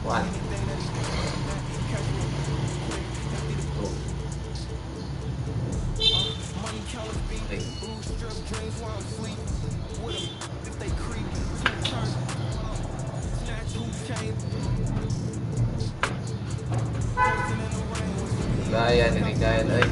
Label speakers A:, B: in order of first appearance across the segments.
A: One. Gaya ini gaya ay.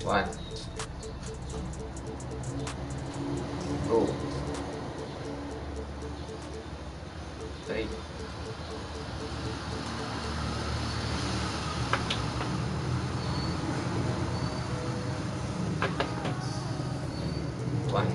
A: One. Go. 3. One. 2. 3.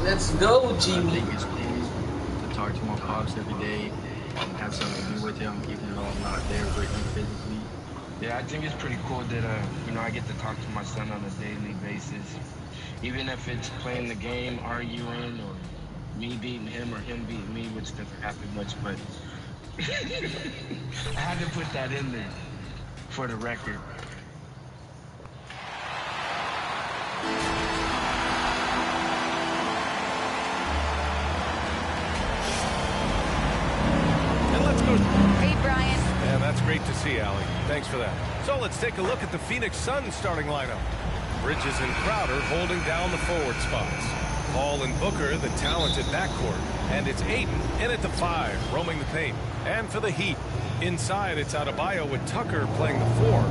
A: Let's go, Jimmy.
B: I think it's cool to talk to my pops every day, have something new with him, even though I'm not there with him physically. Yeah, I think it's pretty cool that I get to talk to my son on a daily basis, even if it's playing the game, arguing, or me beating him or him beating me, which doesn't happen much, but I had to put that in there for the record.
C: Hey, Brian.
D: Yeah, that's great to see, Allie. Thanks for that. So let's take a look at the Phoenix Suns starting lineup. Bridges and Crowder holding down the forward spots. Paul and Booker, the talented backcourt. And it's Ayton in at the 5, roaming the paint. And for the Heat, inside it's Adebayo with Tucker playing the 4.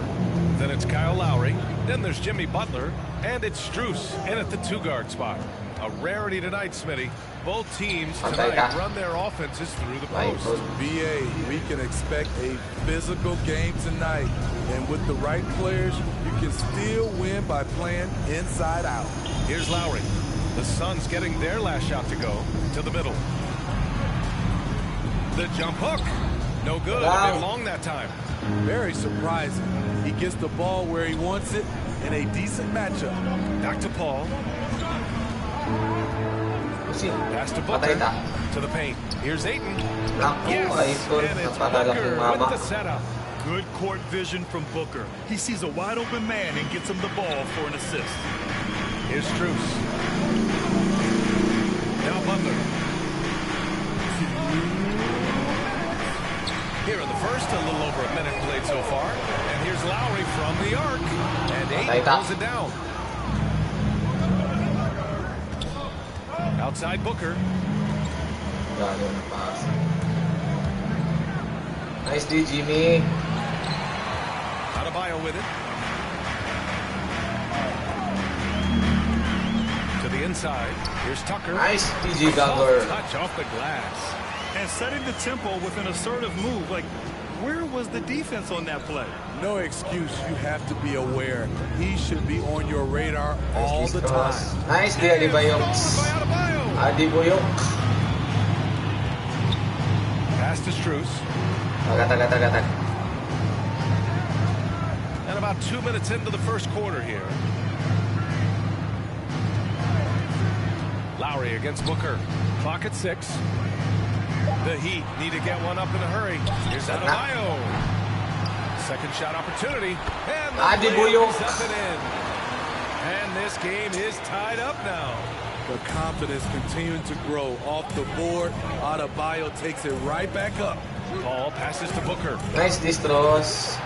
D: Then it's Kyle Lowry. Then there's Jimmy Butler. And it's Strus in at the 2-guard spot. A rarity tonight, Smitty. Both teams tonight run their offenses through the post.
E: BA, we can expect a physical game tonight. And with the right players, you can still win by playing inside out.
D: Here's Lowry. The Suns getting their last shot to go to the middle. The jump hook. No good. A bit long that time.
E: Very surprising. He gets the ball where he wants it in a decent matchup.
D: Back to Paul. Pass to Booker. To the paint. Here's Ayton. Yes. And it's Booker with the setup.
F: Good court vision from Booker. He sees a wide open man and gets him the ball for an assist.
D: Here's Strus. Now Butler. Here in the first, a little over a minute played so far. And here's Lowry from the arc. And Ayton pulls it down. Outside Booker.
A: Nice D, Jimmy.
D: Adebayo with it. To the inside. Here's Tucker.
A: Nice PG Gungor.
D: Touch off the glass.
F: And setting the tempo with an assertive move. Like, where was the defense on that play?
E: No excuse. You have to be aware. He should be on your radar all the time.
A: Nice D, Adebayo. Adebayo.
D: Pass to Strus. And about 2 minutes into the first quarter here. Lowry against Booker. Clock at 6. The Heat need to get one up in a hurry. Here's Adebayo. Second shot opportunity. And Adebayo up and in. And this game is tied up now.
E: The confidence continuing to grow off the board. Adebayo takes it right back up.
D: Paul passes to Booker.
A: Nice distros.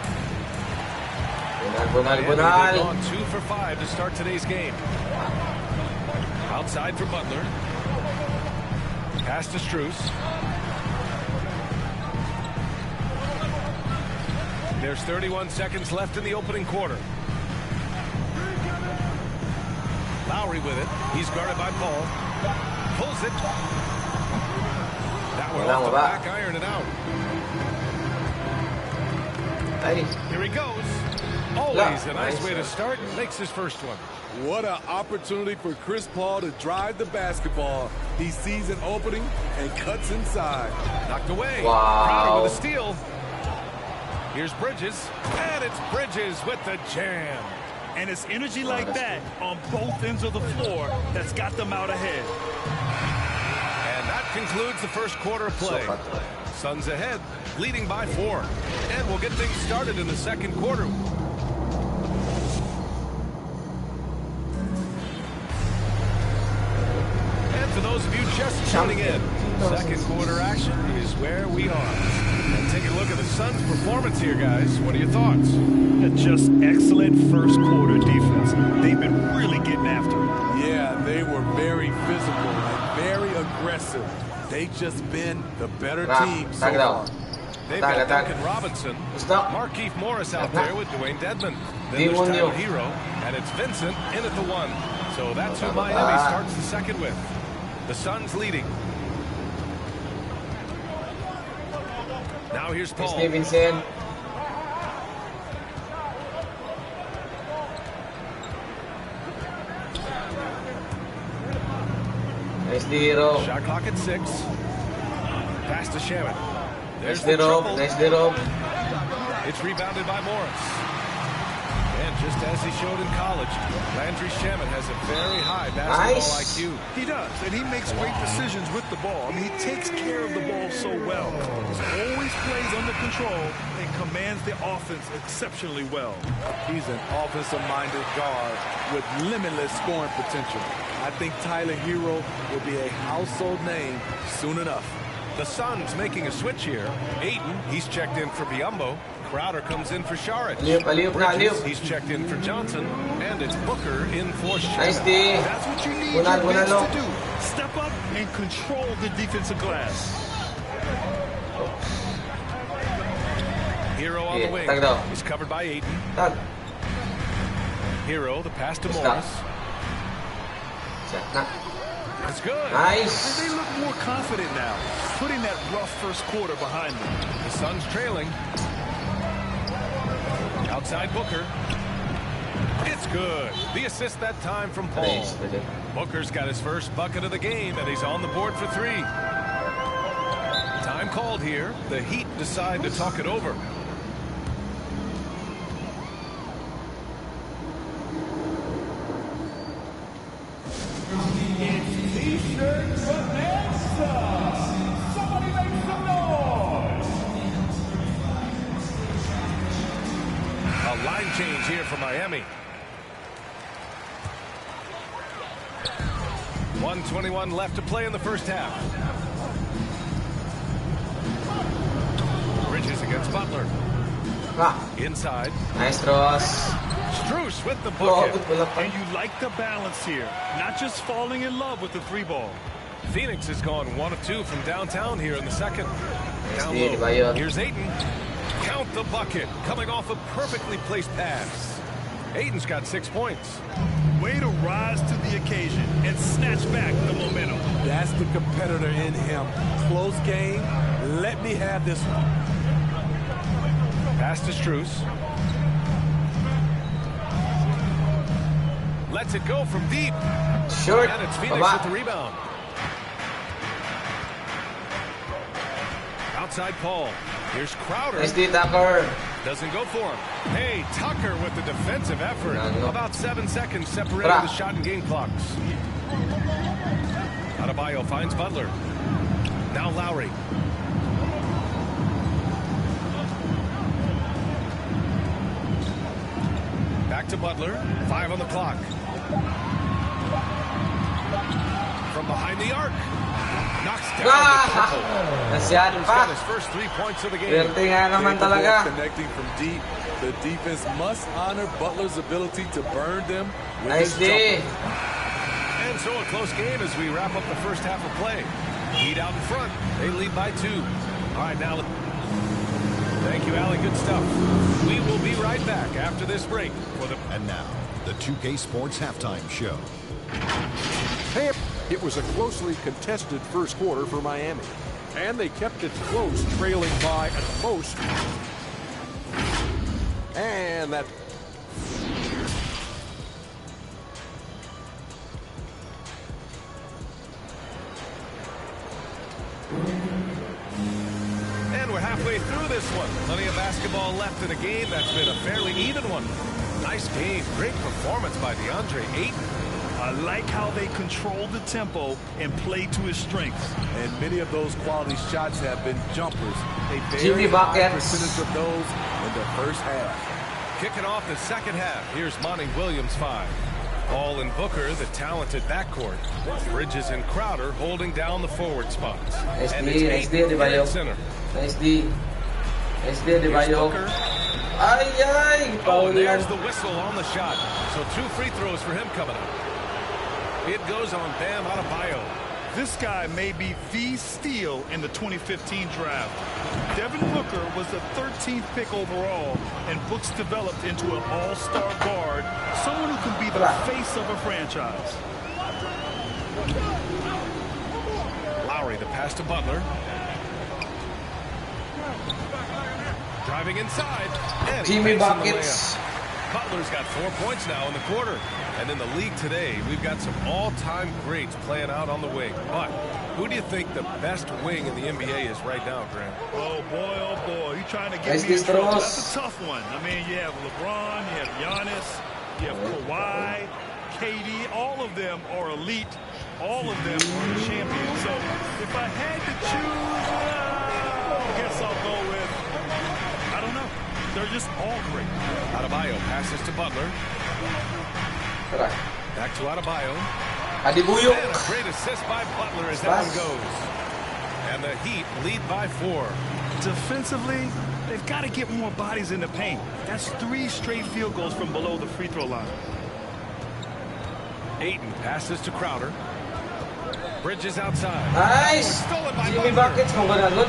A: Bunal.
D: They've gone 2 for 5 to start today's game. Outside for Butler. Pass to Strus. There's 31 seconds left in the opening quarter. Lowry with it. He's guarded by Paul. Pulls it. That one off the back iron and out. Here he goes. Always a nice way to start. Makes his first one.
E: What an opportunity for Chris Paul to drive the basketball. He sees an opening and cuts inside.
D: Knocked away.
A: Wow.
D: Crowder with a steal. Here's Bridges. And it's Bridges with the jam.
F: And it's energy like that on both ends of the floor that's got them out ahead.
D: And that concludes the first quarter of play. Suns ahead, leading by 4. And we'll get things started in the second quarter. And for those of you just tuning in, second quarter action is where we are. And take a look at the Suns' performance here, guys. What are your thoughts?
F: Just excellent first quarter defense. They've been really getting after it.
E: Yeah, they were very physical and very aggressive. They've just been the better team so far.
D: They've got Duncan Robinson, Markieff Morris out there with Dwayne Dedmon. Then there's Tyler Hero, and it's Vincent in at the 1. So that's who Miami starts the second with. The Suns leading. Now here's Paul.
A: Vincent. Nice Hero.
D: Shot clock at 6. Pass to Shaman. There's
A: Nice Hero.
D: It's rebounded by Morris. And just as he showed in college, Landry Shaman has a very high basketball IQ.
F: He does, and he makes great decisions with the ball. I mean, he takes care of the ball so well. He always plays under control and commands the offense exceptionally well.
E: He's an offensive-minded guard with limitless scoring potential. I think Tyler Hero will be a household name soon enough.
D: The Suns making a switch here. Ayton, he's checked in for Biyombo. Crowder comes in for Saric. Bridges, he's checked in for Johnson. And it's Booker in for Shaman.
A: Nice D.
F: That's what you need your bigs to do. Step up and control the defensive glass.
D: Hero on the wing. He's covered by Ayton. Hero, the pass to Morris. It's good.
A: Nice.
F: They look more confident now, putting that rough first quarter behind them.
D: The Suns trailing. Outside Booker. It's good. The assist that time from Paul. Booker's got his first bucket of the game, and he's on the board for 3. Time called here. The Heat decide to talk it over.
G: Somebody make some noise!
D: A line change here for Miami. 1:21 left to play in the first half. Bridges against Butler. Inside.
A: Nice cross.
D: Strus with the bucket.
F: And you like the balance here, not just falling in love with the 3-ball.
D: Phoenix has gone 1 of 2 from downtown here in the second. Down
A: Nice
D: low.
A: D.
D: Here's Ayton. Count the bucket. Coming off a perfectly placed pass. Ayton's got 6 points.
F: Way to rise to the occasion and snatch back the momentum.
E: That's the competitor in him. Close game. Let me have this one.
D: Pass to Strus. Lets it go from deep.
A: Short.
D: And it's Phoenix with the rebound. Outside Paul. Here's Crowder.
A: Nice D, Tucker.
D: Doesn't go for him. Hey, Tucker with the defensive effort. About 7 seconds separating the shot and game clocks. Davao finds Butler. Now Lowry. Back to Butler. 5 on the clock. From behind the arc. Knocks down the triple.
A: Nasyan
D: He's
A: pa.
D: got his first 3 points of the game.
A: Swerte nga naman talaga.
E: Connecting from deep The defense must honor Butler's ability to burn them with
A: Nice
E: his
A: D.
E: jumper.
D: And so a close game as we wrap up the first half of play. Heat out in front. They lead by 2. All right, now. Thank you, Allie. Good stuff. We will be right back after this break.
H: And now, the 2K Sports Halftime Show.
I: Hey, it was a closely contested first quarter for Miami. And they kept it close, trailing by at the most. And that...
D: And we're halfway through this one. Plenty of basketball left in a game that's been a fairly even one. Nice game. Great performance by DeAndre Ayton.
F: I like how they control the tempo and play to his strengths.
E: And many of those quality shots have been jumpers. A
A: Jimmy
E: very high
A: buckets.
E: percentage of those in the first half.
D: Kicking off the second half. Here's Monty Williams 5. Ball and Booker, the talented backcourt. Bridges and Crowder holding down the forward spots.
A: Nice
D: And
A: D,
D: it's
A: nice D,
D: Ayton
A: Davao.
D: at center.
A: Nice D. Nice D,
D: Here's
A: Davao.
D: Booker.
A: Ay, ay.
D: Oh,
A: Foul
D: and there's
A: yan.
D: the whistle on the shot. So 2 free throws for him coming up. It goes on Bam Adebayo.
F: This guy may be the steal in the 2015 draft. Devin Booker was the 13th pick overall, and Brooks developed into an all-star guard, someone who can be the face of a franchise.
D: Lowry, the pass to Butler. Driving inside. And he
A: Jimmy
D: makes in the
A: buckets.
D: layup. Butler's got 4 points now in the quarter. And in the league today, we've got some all-time greats playing out on the wing. But who do you think the best wing in the NBA is right now, Grant?
F: Oh, boy, you're trying to get
A: Nice
F: me in trouble.
A: distros.
F: That's a tough one. I mean, you have LeBron, you have Giannis, you have Kawhi, KD. All of them are elite. All of them are champions. So if I had to choose, I guess I'll go with, I don't know. They're just all great.
D: Adebayo passes to Butler.
A: Tara.
D: Back to Adebayo.
A: Adibuyok.
D: And a great assist by Butler as that one goes. And the Heat lead by 4.
F: Defensively, they've got to get more bodies in the paint. That's 3 straight field goals from below the free throw line.
D: Ayton passes to Crowder. Bridges outside.
A: Nice.
D: Stolen by
A: Jimmy
D: Butler.
A: buckets. Kung good.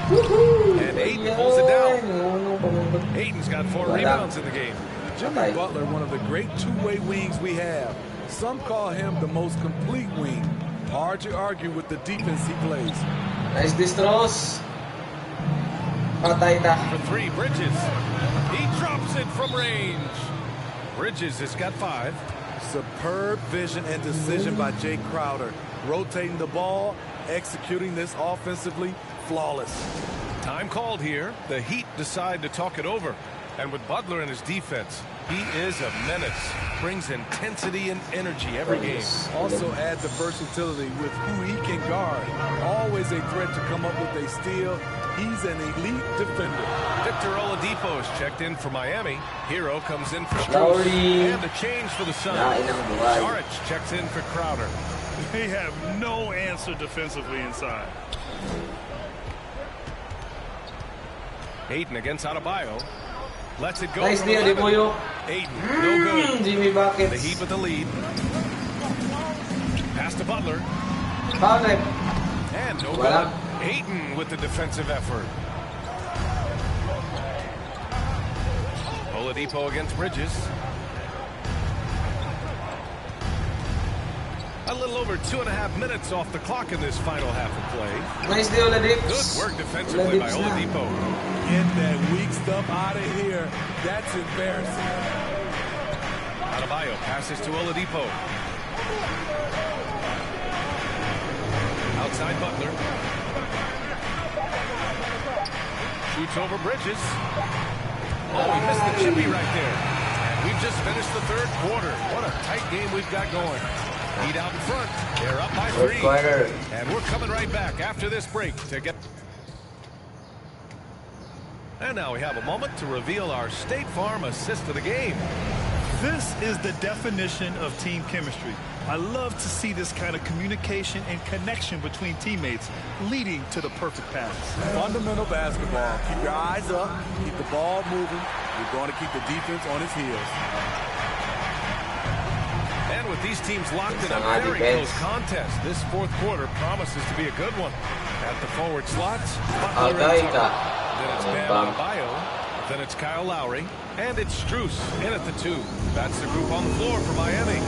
A: Woohoo.
D: And Ayton pulls it down.
A: down.
D: Ayton's got 4 rebounds in the game.
E: Jimmy Butler, one of the great two-way wings we have. Some call him the most complete wing. Hard to argue with the defense he plays.
A: Nice distros. Patay ta.
D: For 3, Bridges. He drops it from range. Bridges has got 5.
E: Superb vision and decision by Jay Crowder. Rotating the ball, executing this offensively, flawless.
D: Time called here. The Heat decide to talk it over. And with Butler in his defense, he is a menace. Brings intensity and energy every game.
E: Also add the versatility with who he can guard. Always a threat to come up with a steal. He's an elite defender.
D: Victor Oladipo is checked in for Miami. Hero comes in for
A: Lowry.
D: Strus. And a change for the Suns.
A: Buhay.
D: Saric checks in for Crowder.
F: They have no answer defensively inside.
D: Ayton against Adebayo. Lets it go.
A: Nice
D: from
A: deal,
D: 11.
A: Adibuyok.
D: Ayton, no good.
A: Jimmy buckets.
D: The Heat with the lead. Pass to Butler.
A: Foul time.
D: And no
A: Wala.
D: good. Ayton with the defensive effort. Oladipo against Bridges. A little over 2.5 minutes off the clock in this final half of play.
A: Nice deal, Oladips.
D: Good work defensively by Oladipo.
E: Get that weak stuff out of here. That's embarrassing.
D: Adebayo passes to Oladipo. Outside Butler. Shoots over Bridges. Oh, he missed the chippy right there. And we've just finished the third quarter. What a tight game we've got going. Heat out in front. They're up by 3. And we're coming right back after this break to get... And now we have a moment to reveal our State Farm assist of the game.
F: This is the definition of team chemistry. I love to see this kind of communication and connection between teammates leading to the perfect pass.
E: Fundamental basketball. Keep your eyes up. Keep the ball moving. You're going to keep the defense on its heels.
D: And with these teams locked in a very close contest, this fourth quarter promises to be a good one. At the forward slots, Butler and Tucker. Then it's Bam Adebayo. Then it's Kyle Lowry. And it's Strus in at the 2. That's the group on the floor for Miami.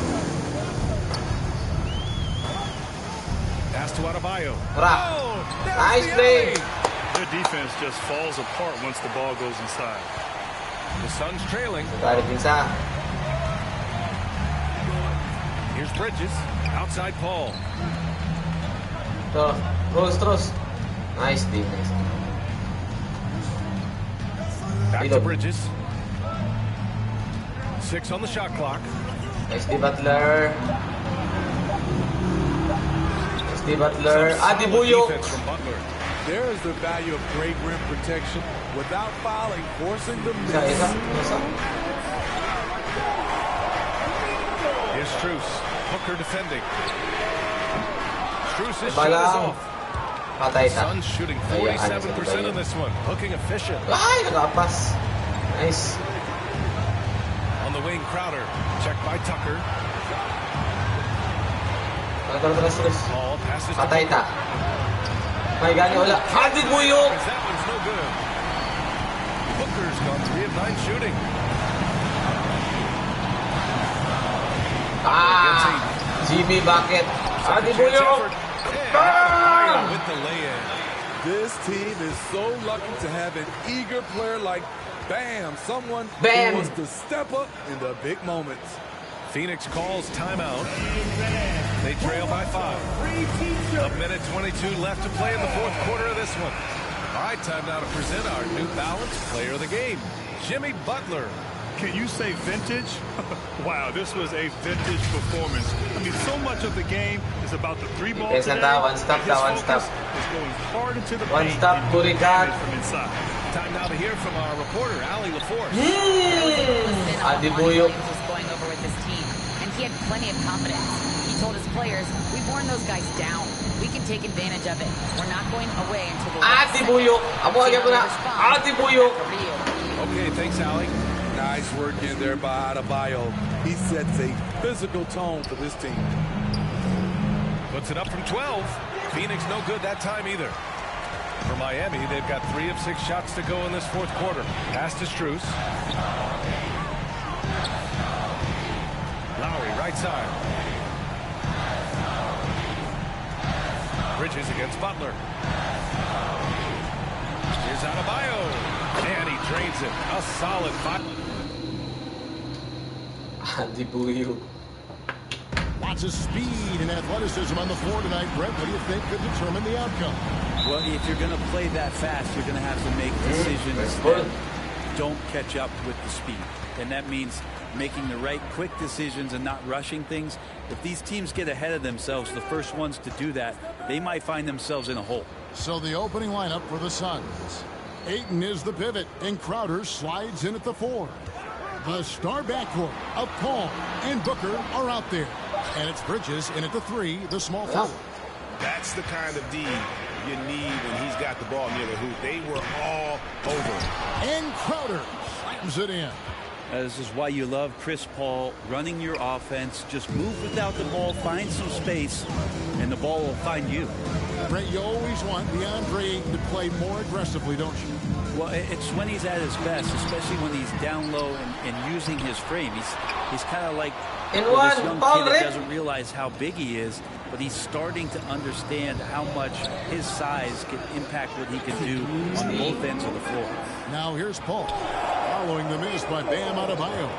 D: Pass to Adebayo. Oh,
A: nice play.
F: Their defense just falls apart once the ball goes inside.
D: The Suns trailing. Here's Bridges. Outside Paul.
A: Terus. Nice defense.
D: Back to Bridges. 6 on the shot clock.
A: Nice Butler. Butler.
D: Defense from Butler.
E: There is the value of great rim protection without fouling, forcing the miss.
D: Here's Strus. Hooker defending. Strus' shot is off. The Suns shooting 47% in this one. Looking efficient.
A: Ay, nakapas. Nice.
D: On the wing, Crowder. Checked by Tucker.
A: Terus.
D: Ball passes to
A: Patay ta. May gani wala. Adebayo.
D: That one's no good. Booker's gone 3 of 9 shooting.
A: GB bucket. Adebayo.
D: With the lay-in.
E: This team is so lucky to have an eager player like Bam. Someone who wants to step up in the big moments.
D: Phoenix calls timeout. They trail by 5. A minute 22 left to play in the fourth quarter of this one. All right, time now to present our New Balance Player of the Game, Jimmy Butler.
F: Can you say vintage? Wow, this was a vintage performance. I mean, so much of the game is about the 3-ball today.
A: One stop.
F: Is going hard into the paint.
A: One stop, Kurikat.
F: From inside.
D: Time now to hear from our reporter, Allie LaForce.
A: Adebayo.
C: was going over with his team, and he had plenty of confidence. He told his players, we've worn those guys down. We can take advantage of it. We're not going away until the last second.
A: Adebayo.
D: Okay, thanks, Allie.
E: Nice work in there by Adebayo. He sets a physical tone for this team.
D: Puts it up from 12. Phoenix no good that time either. For Miami, they've got 3 of 6 shots to go in this fourth quarter. Pass to Strus. Lowry, right side. Bridges against Butler. Here's Adebayo. And he drains it. A solid 5.
A: Adebayo.
J: Lots of speed and athleticism on the floor tonight. Brett, what do you think could determine the outcome?
K: Well, if you're going to play that fast, you're going to have to make decisions that don't catch up with the speed. And that means making the right quick decisions and not rushing things. If these teams get ahead of themselves, the first ones to do that, they might find themselves in a hole.
J: So the opening lineup for the Suns. Ayton is the pivot, and Crowder slides in at the 4. The star backcourt of Paul and Booker are out there. And it's Bridges in at the 3, the small forward.
L: That's the kind of D you need when he's got the ball near the hoop. They were all over.
J: And Crowder slams it in.
K: This is why you love Chris Paul running your offense. Just move without the ball, find some space, and the ball will find you.
J: Brett, you always want DeAndre Ayton to play more aggressively, don't you?
K: Well, it's when he's at his best, especially when he's down low and using his frame. He's kind of like this young kid that doesn't realize how big he is, but he's starting to understand how much his size can impact what he can do on both ends of the floor.
J: Now here's Paul, following the miss by Bam Adebayo.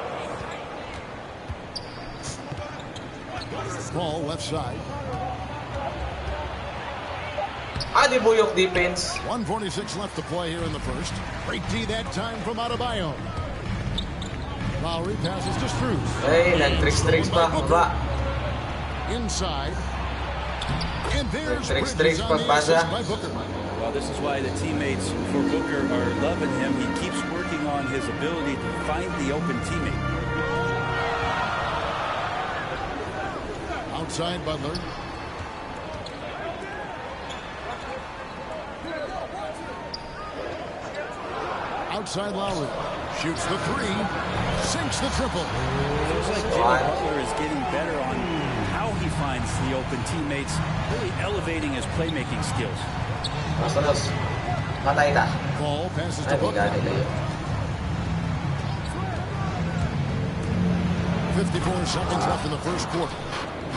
J: Paul left side.
A: Adebayo defense.
J: 1:46 left to play here in the first. Great D that time from Adebayo. Lowry passes to Strus.
A: Hey, nag-tricks pa. Baba.
J: Inside. And there's
A: Tricks
J: Bridges on the assist by Booker.
K: Well, this is why the teammates for Booker are loving him. He keeps working on his ability to find the open teammate.
J: Outside Butler. Outside Lowry. Shoots the three. Sinks the triple.
K: Feels like Jimmy Butler is getting better on how he finds the open teammates, really elevating his playmaking skills.
J: Ball passes to Butler. 54 seconds left in the first quarter.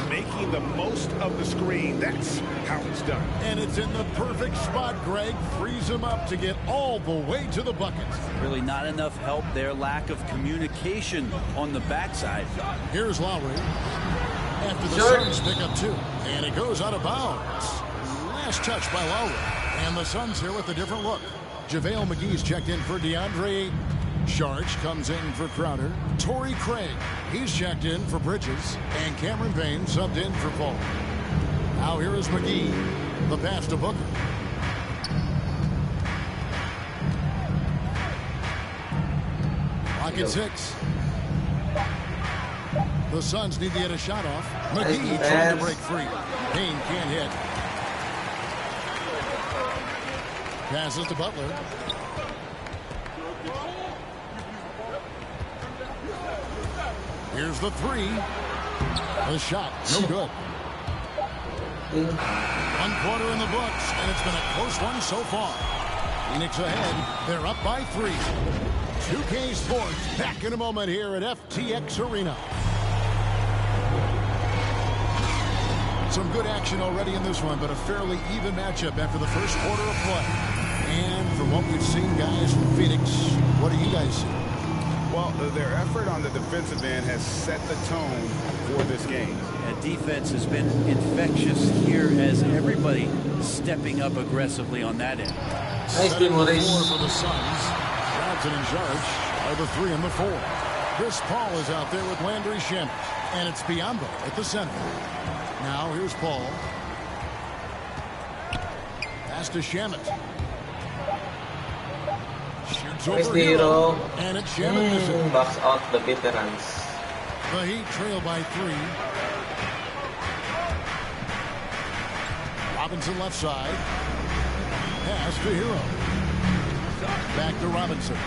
L: Making the most of the screen. That's how it's done.
J: And it's in the perfect spot, Greg. Frees him up to get all the way to the bucket.
K: Really not enough help there. Lack of communication on the backside.
J: Here's Lowry. After the Suns pick up two. And it goes out of bounds. Last touch by Lowry. And the Suns here with a different look. JaVale McGee's checked in for DeAndre Ayton. Sharch comes in for Crowder. Torrey Craig, he's checked in for Bridges. And Cameron Payne subbed in for Paul. Now here is McGee. The pass to Booker. Clock at 6. The Suns need to get a shot off. McGee trying to break free. Payne can't hit. Passes to Butler. Here's the three. The shot, no good. 1 quarter in the books, and it's been a close one so far. Phoenix ahead. They're up by 3. 2K Sports back in a moment here at FTX Arena. Some good action already in this one, but a fairly even matchup after the first quarter of play. And from what we've seen, guys, from Phoenix, what do you guys see?
L: Well, their effort on the defensive end has set the tone for this game.
K: And defense has been infectious here as everybody stepping up aggressively on that end.
J: Nice team, Maurice. For the Suns. Johnson and Jarge are the 3 and the 4. Chris Paul is out there with Landry Shamet. And it's Biyombo at the center. Now here's Paul. Pass to Shamet. Shoots over Hero. And it's Shamet.
A: Box out the veterans.
J: The Heat trail by 3. Robinson left side. Pass to Hero. Back to Robinson.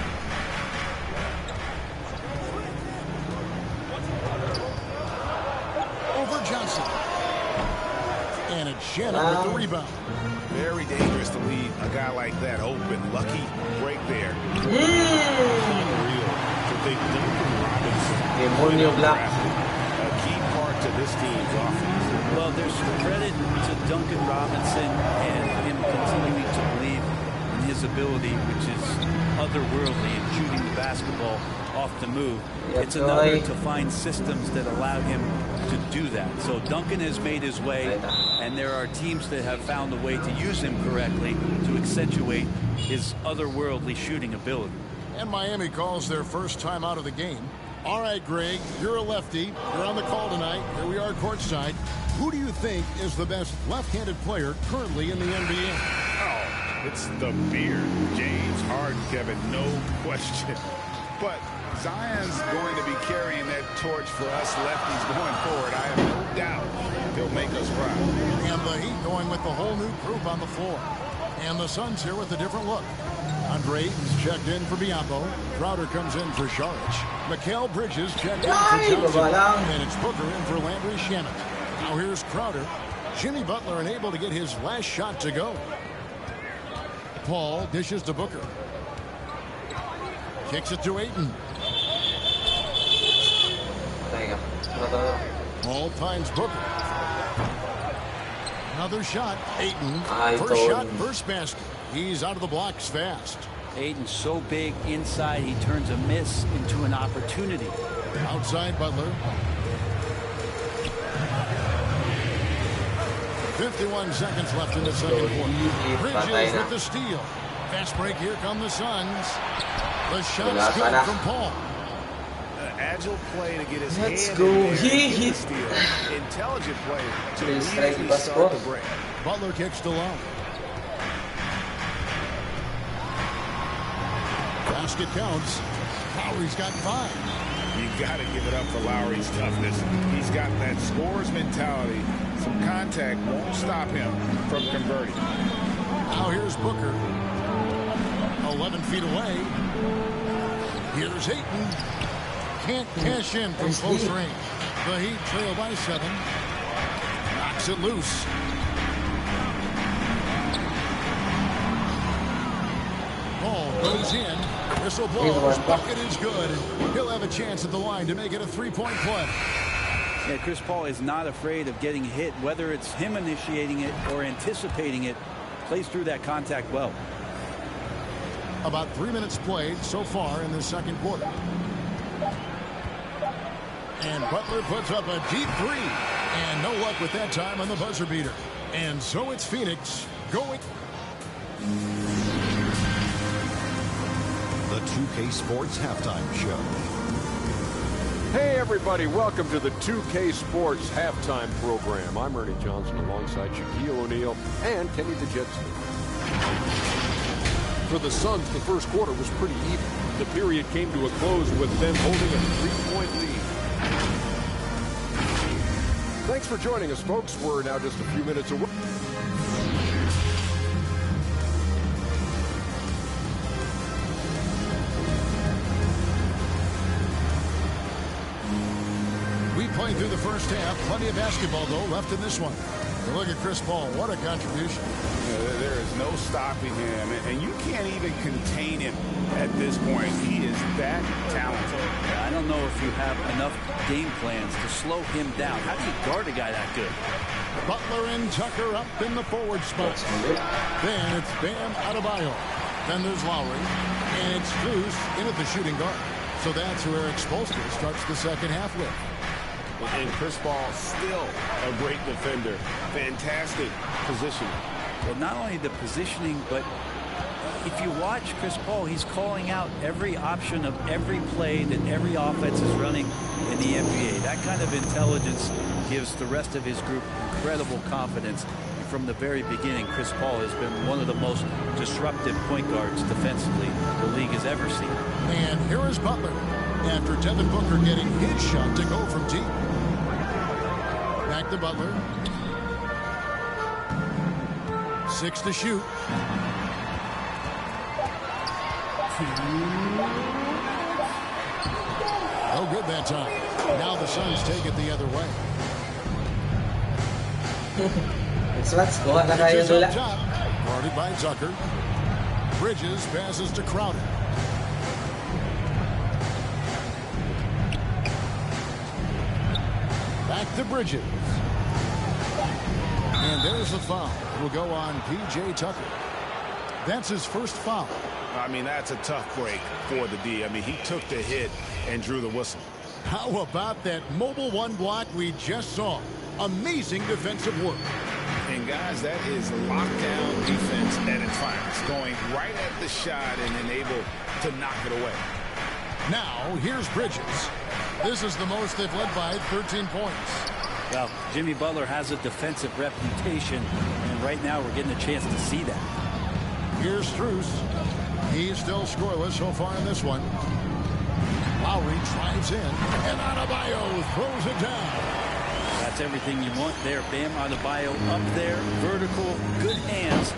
J: Over Johnson. And it's Shamet with the rebound.
L: Very dangerous to leave a guy like that open. Lucky break there.
A: Demonio Black.
L: A key part to this team's offense.
K: Well, there's credit to Duncan Robinson and him continuing to believe in his ability, which is otherworldly in shooting the basketball off the move. It's another to find systems that allow him to do that. So Duncan has made his way, and there are teams that have found a way to use him correctly to accentuate his otherworldly shooting ability.
J: And Miami calls their first time out of the game. All right, Greg, you're a lefty. You're on the call tonight. Here we are courtside. Who do you think is the best left-handed player currently in the NBA?
L: Oh, it's the beard. James Harden, Kevin, no question. But Zion's going to be carrying that torch for us lefties going forward. I have no doubt he'll make us proud.
J: And the Heat going with the whole new group on the floor. And the Suns here with a different look. Andre Ayton's checked in for Biyombo. Crowder comes in for Sharch. Mikal Bridges checked in for Johnson. And it's Booker in for Landry Shamet. Now here's Crowder. Jimmy Butler unable to get his last shot to go. Paul dishes to Booker. Kicks it to Ayton. Paul finds Booker. Another shot. Ayton. First shot, first basket. He's out of the blocks fast.
K: Ayton's so big inside, he turns a miss into an opportunity.
J: Outside Butler. 51 seconds left in the second quarter. Bridges with the steal. Fast break, here come the Suns. The shot's good from Paul.
L: Agile play to get his hand
A: Let's
L: in
A: go.
L: there,
A: He
L: get the steal. Intelligent play to immediately start the break.
J: Butler kicks to low. Basket counts. Lowry's got 5.
L: You got to give it up for Lowry's toughness. He's got that scorer's mentality. Some contact won't stop him from converting.
J: Now here's Booker. 11 feet away. Here's Ayton. Can't cash in from close range. The Heat trail by 7. Knocks it loose. Ball goes in. Whistle blows. Bucket is good. He'll have a chance at the line to make it a three-point play.
K: Yeah, Chris Paul is not afraid of getting hit, whether it's him initiating it or anticipating it. Plays through that contact well.
J: About 3 minutes played so far in the second quarter. And Butler puts up a deep three. And no luck with that time on the buzzer beater. And so it's Phoenix going.
H: The 2K Sports Halftime Show.
I: Hey, everybody. Welcome to the 2K Sports Halftime Program. I'm Ernie Johnson alongside Shaquille O'Neal and Kenny the Jet Smith. For the Suns, the first quarter was pretty even. The period came to a close with them holding a 3-point lead. Thanks for joining us, folks. We're now just a few minutes away.
J: We played through the first half. Plenty of basketball, though, left in this one. And look at Chris Paul. What a contribution.
L: There is no stopping him, and you can't even contain him at this point. He is that talented.
K: I don't know if you have enough game plans to slow him down. How do you guard a guy that good?
J: Butler and Tucker up in the forward spot. Then it's Bam Adebayo. Then there's Lowry. And it's Strus in at the shooting guard. So that's where Eric Spoelstra starts the second half with.
L: And Chris Paul still a great defender. Fantastic positioning.
K: Well, not only the positioning, but if you watch Chris Paul, he's calling out every option of every play that every offense is running in the NBA. That kind of intelligence gives the rest of his group incredible confidence. And from the very beginning, Chris Paul has been one of the most disruptive point guards defensively the league has ever seen.
J: And here is Butler after Devin Booker getting his shot to go from deep. Back to Butler. 6 to shoot. No good that time. Now the Suns take it the other way.
A: Suns, kuha na kayo
J: Bridges
A: dula.
J: up top. Guarded by Tucker. Bridges passes to Crowder. Back to Bridges. And there's the foul. It will go on P.J. Tucker. That's his first foul.
L: I mean, that's a tough break for the D. I mean, he took the hit and drew the whistle.
J: How about that mobile one block we just saw? Amazing defensive work.
L: And guys, that is lockdown defense at its finest. Going right at the shot and then able to knock it away.
J: Now, here's Bridges. This is the most they've led by 13 points.
K: Well, Jimmy Butler has a defensive reputation, and right now we're getting a chance to see that.
J: Here's Strus. He's still scoreless so far in this one. Lowry drives in, and Adebayo throws it down.
K: That's everything you want there. Bam Adebayo up there, vertical, good hands,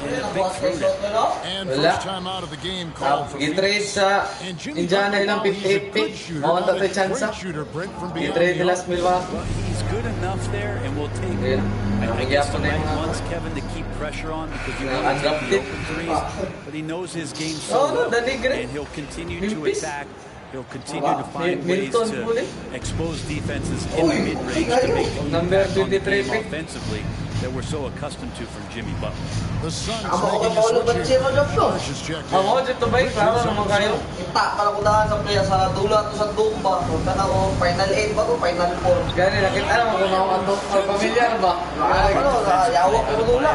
K: and a big throw.
J: And first time out of the game called for
A: I-trade sa Indiana ilang 50-50. Mawanta tayo chance. I-trade nila sa Milwaukee.
K: Well, he's good enough there, and we'll take it. I guess the right ones, Kevin, to keep pressure on because you want to take the open threes, but he knows his game so well, and he'll continue to attack. He'll continue to find ways to expose defenses in the mid-range to make impact on the game offensively that we're so accustomed to from Jimmy Butler.
J: The Suns making a switch here. Bridges checked in.
A: Ako dito ba? Klaro naman kayo.
M: Para sa playa sa dula to sa Dumba. Kana ko final 8 ba to final 4.
A: Gani nakita mo kung ako ato pamilyar ba?
M: Ano yawa ko dula.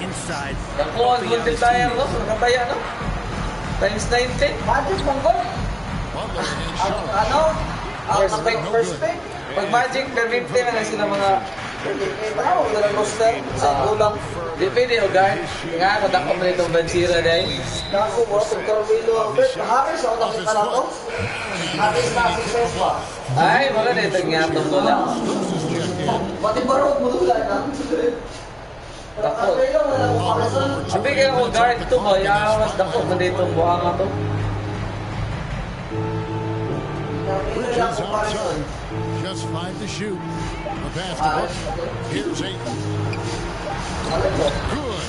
K: Inside.
A: Ako ang multiplier no, nakataya no. Times 19.
M: Magic monggo. Ano? Ang first pick. Pag Magic per 50 na sila mga Tawag na lang roster. Sa ulang.
A: Di pwede, guard. Nga, kadako mo na itong Bansira dahil.
M: Naku, bro. Itong Carmelo. Haris ako nakita na to. Haris na success ba?
A: Ay, wala na itong nga itong dula.
M: Pati barot mo dula na.
A: Dako. Sabi kaya ako guard ito ba? Yawas dako mo na itong buhanga to.
J: Bridges outside. Just 5 to shoot. The pass to Booker. Here's 8. Good.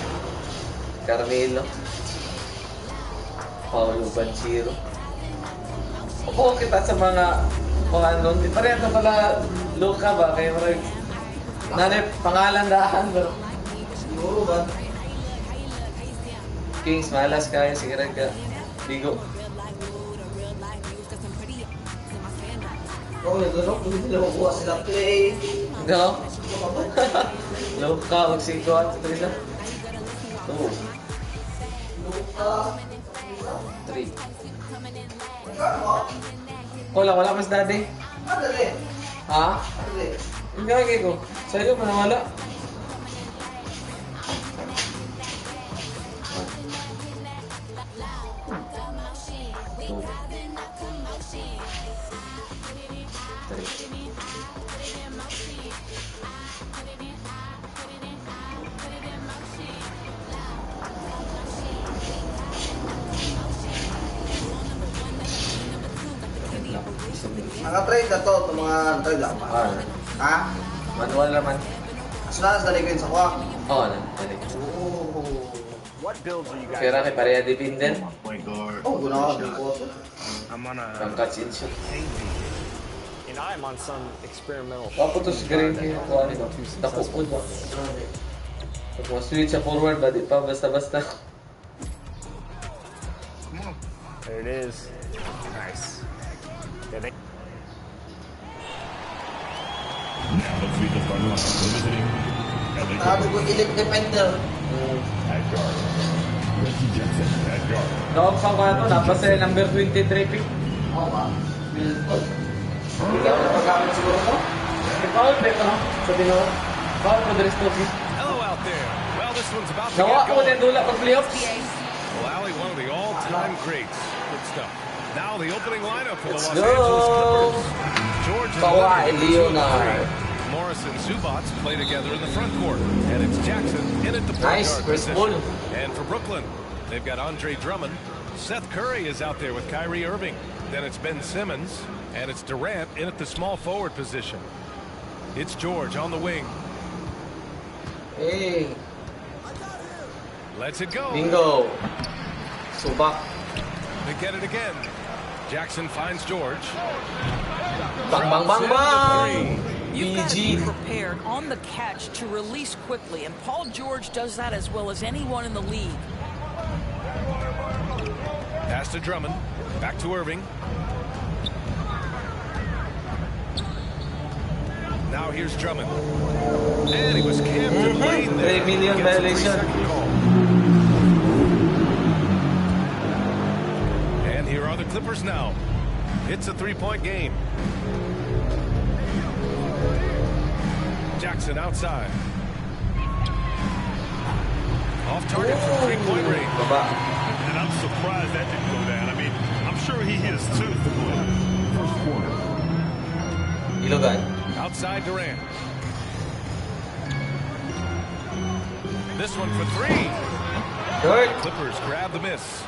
A: Carmelo. Paulo Bansiro. Opo kita sa mga ano, di pareho na pala Luka ba? Kaya marag nanay pangalan daan bro.
M: Siguro ba?
A: Kings, malas kaya sige ka. Bigo.
M: Oh, nagulok. Hindi sila makuha sila play.
A: No? Luka, magsigo at sila. 2.
M: Luka.
A: 3. Wala mas daddy.
M: Dali.
A: Ha?
M: Dali.
A: Ang gagay ko. Sa'yo pa na wala.
M: Naka-trade na to, itong mga trade lang pa. Ha?
A: Manual naman.
M: As dali ko yun sa kuha.
A: Oo, nalik.
B: What builds are you guys?
A: Kaya kay pareha dependent.
B: Point guard.
M: Oh, guna ka ko.
B: I'm on a
A: From cuts in shoot.
N: And I'm on some experimental.
A: Ako to si Green King ko ano ba? Napupod ba? Pag switch sa forward ba? Di pa basta-basta.
N: There it is. Nice. Yeah, they...
G: Now let's meet the front line. We're visiting
M: Sabi ko, elite defender.
G: at guard. Reggie Jackson at guard.
A: Dog sa ko ito, napasa yung number 23 pick.
M: Oo ba? Milton. Hindi ako napagamit siguro to.
A: Foul pick ano? Sabi mo, foul po the rest of it.
D: Hello out there. Well, this one's about to
A: Nawa
D: get
A: ko din
D: going.
A: dula pag playoffs.
D: Well, Allie, one of the all-time greats. Good stuff. Now the opening lineup for the
A: Let's
D: Los
A: go.
D: Angeles Clippers. George and
A: Kawhi
D: Leonard,
A: Leonard.
D: 2 and 3. Morris and Zubats play together in the front court. And it's Jackson in at the point
A: Nice,
D: guard
A: Chris
D: position.
A: Paul.
D: And for Brooklyn, they've got Andre Drummond. Seth Curry is out there with Kyrie Irving. Then it's Ben Simmons. And it's Durant in at the small forward position. It's George on the wing.
A: Hey,
D: Lets it go.
A: bingo. Subak.
D: They get it again. Jackson finds George.
A: Bang, bang, bang, bang.
O: You've got to
A: PG.
O: be prepared on the catch to release quickly, and Paul George does that as well as anyone in the league.
D: Pass to Drummond. Back to Irving. Now here's Drummond. And he was camped in lane there.
A: 3 million
D: Gets a
A: violation.
D: 3-second call. And here are the Clippers now. It's a 3-point game. Jackson outside. Off target from 3-point range.
A: Baba.
F: And I'm surprised that didn't go down. I mean, I'm sure he hit his tooth.
G: First quarter.
A: Ilogan.
D: Outside Durant. This one for 3.
A: Good.
D: Clippers grab the miss.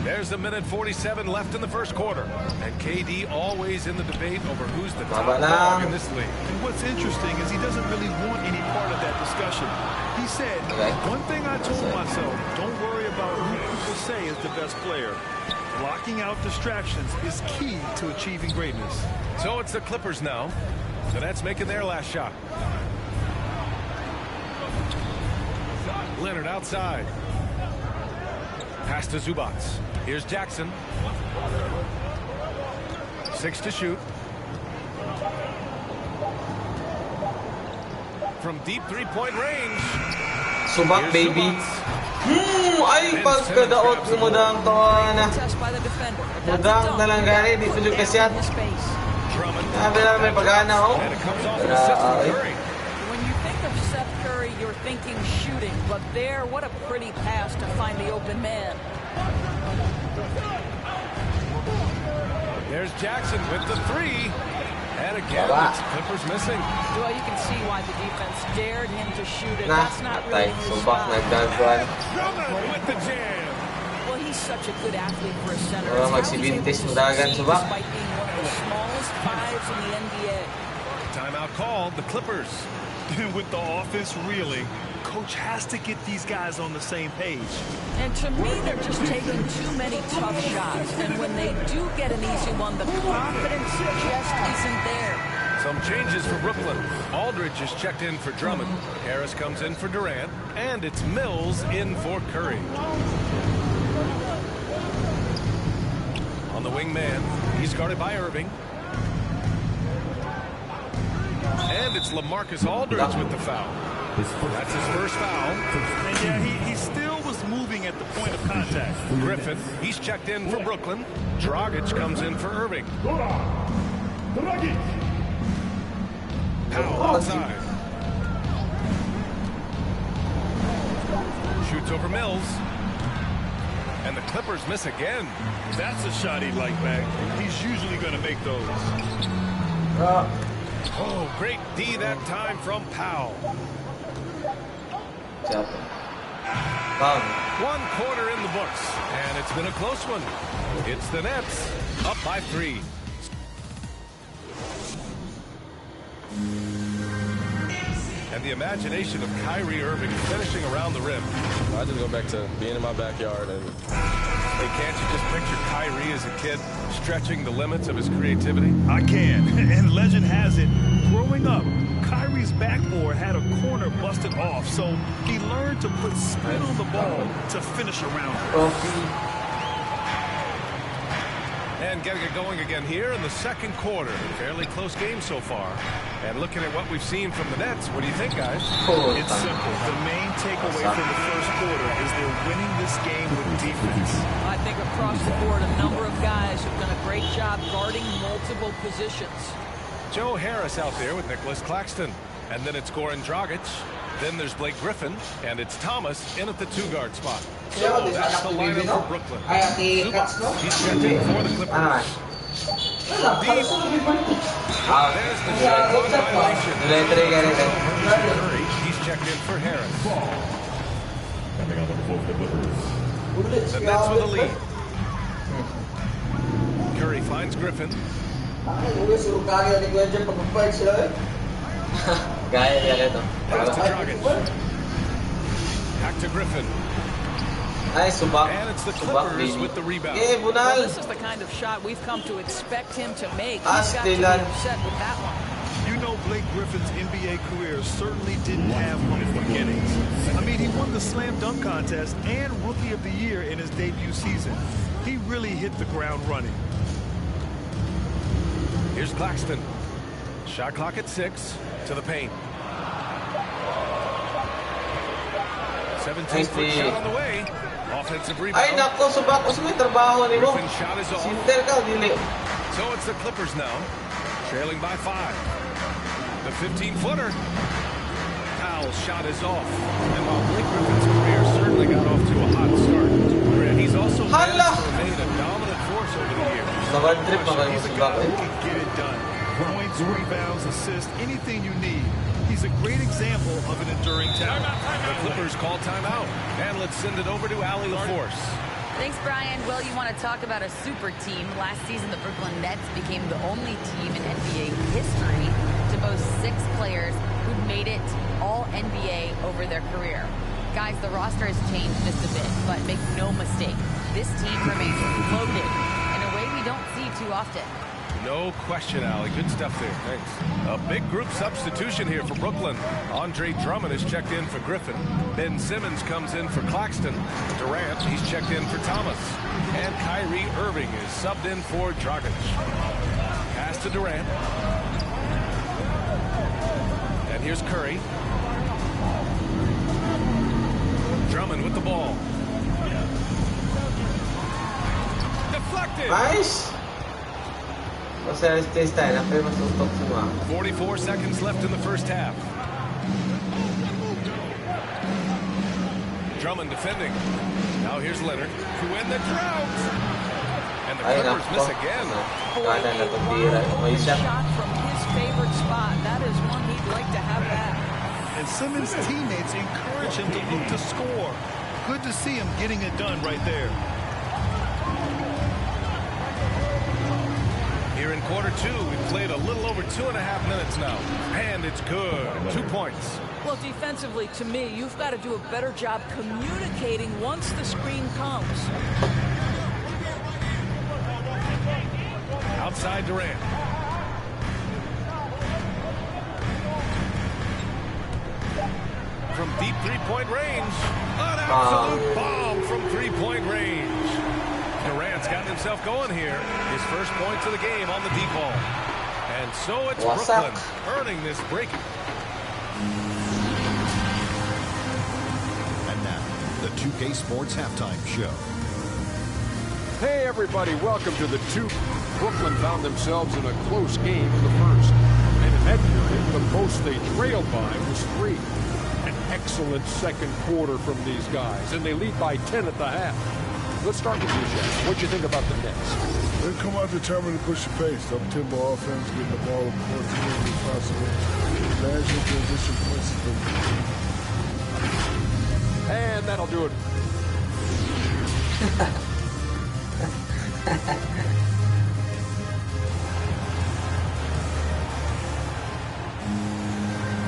D: There's a minute 47 left in the first quarter. And KD always in the debate over who's the top
A: Baba
D: dog
A: lang.
D: in this league.
F: And what's interesting is he doesn't really want any part of that discussion. He said, one thing I told myself, don't worry about who people say is the best player. Blocking out distractions is key to achieving greatness.
D: So it's the Clippers now. The Nets making their last shot. Leonard outside. Pass to Zubats. Here's Jackson. 6 to shoot. From deep 3-point range.
A: Subak,
D: Here's
A: baby.
D: Zubats.
A: Ay, pagkadaot mo dang tawa na.
O: Test by the defender.
A: Mudang na lang gani, di tulog ka siya.
O: Space.
D: Drummond.
A: Sabi lang may pagana, oh.
D: And it comes off an assist from
A: Ay.
D: Curry.
O: thinking shooting, but there, what a pretty pass to find the open man.
D: There's Jackson with the three. And again, it's Clippers missing.
O: Well, you can see why the defense dared him to shoot it. That's not really his spot.
D: Drummond with the jam.
O: Well, he's such a good athlete for a center.
A: Magsibintis mo dagan subak.
O: Despite being one of the smallest fives in the NBA.
D: Timeout called, the Clippers.
F: With the offense reeling, coach has to get these guys on the same page.
O: And to me, they're just taking too many tough shots. And when they do get an easy one, the confidence just isn't there.
D: Some changes for Brooklyn. Aldridge is checked in for Drummond. Harris comes in for Durant. And it's Mills in for Curry. On the wingman, he's guarded by Irving. And it's LaMarcus Aldridge with the foul. That's his first foul.
F: And yeah, he still was moving at the point of contact.
D: Griffin, he's checked in for Brooklyn. Dragic comes in for Irving. Powell outside. Shoots over Mills. And the Clippers miss again.
F: That's a shot he'd like back. He's usually going to make those.
D: Oh, great D that time from Powell.
A: 1
D: quarter in the books, and it's been a close one. It's the Nets, up by 3. And the imagination of Kyrie Irving finishing around the rim.
P: I just go back to being in my backyard. And
D: hey, can't you just picture Kyrie as a kid stretching the limits of his creativity?
F: I can, and legend has it, growing up, Kyrie's backboard had a corner busted off, so he learned to put spin on the ball to finish around it.
D: And getting it going again here in the second quarter. Fairly close game so far. And looking at what we've seen from the Nets, what do you think, guys?
F: It's simple. The main takeaway from the first quarter is they're winning this game with defense.
O: I think across the board, a number of guys have done a great job guarding multiple positions.
D: Joe Harris out there with Nicholas Claxton. And then it's Goran Dragic. Then there's Blake Griffin. And it's Thomas in at the 2-guard spot. So that's the lineup for Brooklyn. He's checked in for the Clippers. Deep. There's the shot clock violation. He's checked in for Harris.
G: Coming on the floor for the Clippers.
D: The Nets with the lead. Curry finds Griffin. Pass to Dragic. Back to Griffin. And it's the Clippers with the rebound.
O: Well, this is the kind of shot we've come to expect him to make. He's got to be upset with that one.
F: You know, Blake Griffin's NBA career certainly didn't have humble beginnings. I mean, he won the slam dunk contest and Rookie of the Year in his debut season. He really hit the ground running.
D: Here's Claxton. Shot clock at 6 to the paint. 17-foot shot on the way. Offensive rebound.
A: Ay, nako, subak ko sa may trabaho ni mo.
D: Griffin shot is off.
A: Sinter ka, dili.
D: So it's the Clippers now, trailing by 5. The 15-footer. Powell's shot is off. And while Blake Griffin's career certainly got off to a hot start, he's also managed to remain a dominant force over the years.
F: He's a guy who can get it done. Points, rebounds, assists, anything you need. He's a great example of an enduring talent.
D: The Clippers call timeout. And let's send it over to Allie LaForce.
C: Thanks, Brian. Well, you want to talk about a super team. Last season, the Brooklyn Nets became the only team in NBA history to boast 6 players who made it all NBA over their career. Guys, the roster has changed just a bit, but make no mistake, this team remains loaded in a way we don't see too often.
D: No question, Allie. Good stuff there. Thanks. A big group substitution here for Brooklyn. Andre Drummond is checked in for Griffin. Ben Simmons comes in for Claxton. Durant, he's checked in for Thomas. And Kyrie Irving is subbed in for Dragic. Pass to Durant. And here's Curry. Drummond with the ball. Deflected.
A: Nice.
D: 44 seconds left in the first half. Drummond defending. Now here's Leonard to win the drought. And the Clippers miss again.
O: Open shot from his favorite spot. That is one he'd like to have back.
F: And Simmons' teammates encourage him to look to score. Good to see him getting it done right there.
D: Here in quarter two, we've played a little over 2.5 minutes now. And it's good. 2 points.
O: Well, defensively, to me, you've got to do a better job communicating once the screen comes.
D: Outside Durant. From deep three-point range. An absolute bomb from three-point range. Durant's gotten himself going here. His first points of the game on the deep ball. And so it's Brooklyn earning this break.
H: And now, the 2K Sports Halftime Show.
I: Hey, everybody, welcome to the two. Brooklyn found themselves in a close game in the first. And in that period, the most they trailed by was 3. An excellent second quarter from these guys, and they lead by 10 at the half. Let's start with you, Jeff. What'd you think about the Nets?
Q: They come out determined to push the pace. Up-tempo offense, getting the ball up court as quickly as possible. Managing transition points has been key.
I: And that'll do it.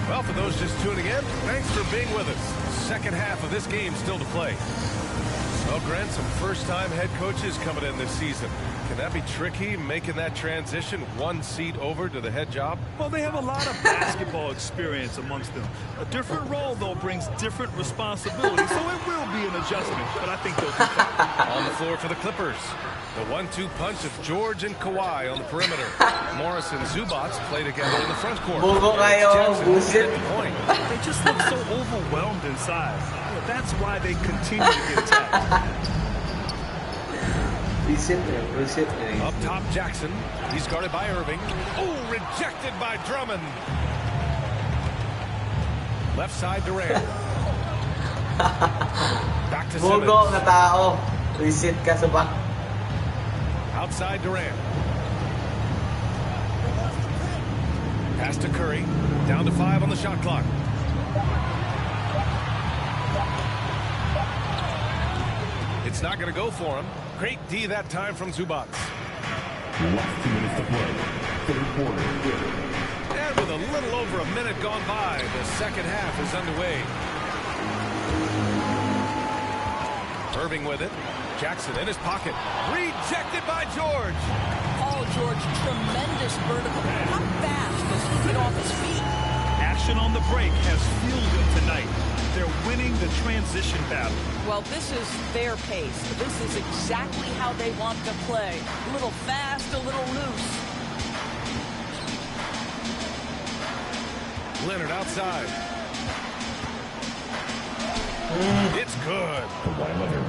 D: Well, for those just tuning in, thanks for being with us. Second half of this game still to play. Well, Grant, some first-time head coaches coming in this season. Can that be tricky, making that transition one seat over to the head job?
F: Well, they have a lot of basketball experience amongst them. A different role, though, brings different responsibilities, so it will be an adjustment, but I think they'll do fine.
D: On the floor for the Clippers, the 1-2 punch of George and Kawhi on the perimeter. Morris and Zubac play together in the front court.
F: They just look so overwhelmed inside. That's why they continue to get attacked.
D: Up top, Jackson. He's guarded by Irving. Oh, rejected by Drummond. Left side, Durant. Back to Simmons. Outside, Durant. Pass to Curry. Down to 5 on the shot clock. It's not going to go for him. Great D that time from Zubac.
G: Last 2 minutes to play. Third quarter.
D: And with a little over a minute gone by, the second half is underway. Irving with it. Jackson in his pocket. Rejected by George.
O: Oh, George, tremendous vertical. How fast does he get off his feet?
F: Action on the break has fueled him tonight. They're winning the transition battle.
O: Well, this is their pace. This is exactly how they want to play. A little fast, a little loose.
D: Leonard outside. It's good.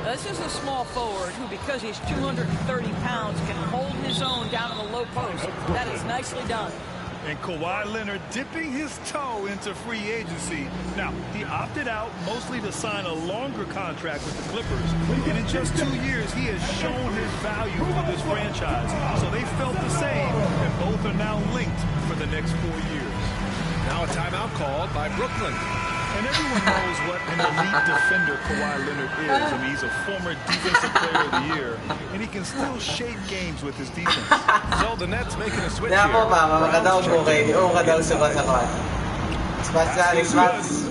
O: This is a small forward who, because he's 230 pounds, can hold his own down in the low post. That is nicely done.
F: And Kawhi Leonard dipping his toe into free agency. Now, he opted out mostly to sign a longer contract with the Clippers. And in just 2 years, he has shown his value for this franchise. So they felt the same, and both are now linked for the next 4 years.
D: Now a timeout called by Brooklyn.
F: And everyone knows what an elite defender Kawhi Leonard is. I mean, he's a former Defensive Player of the Year, and he can still shape games with his defense.
D: So the Nets making a switch
A: Kaya
D: here.
A: po ba, makadaw po kayo. Oo, makadaw sa basakan. Spats.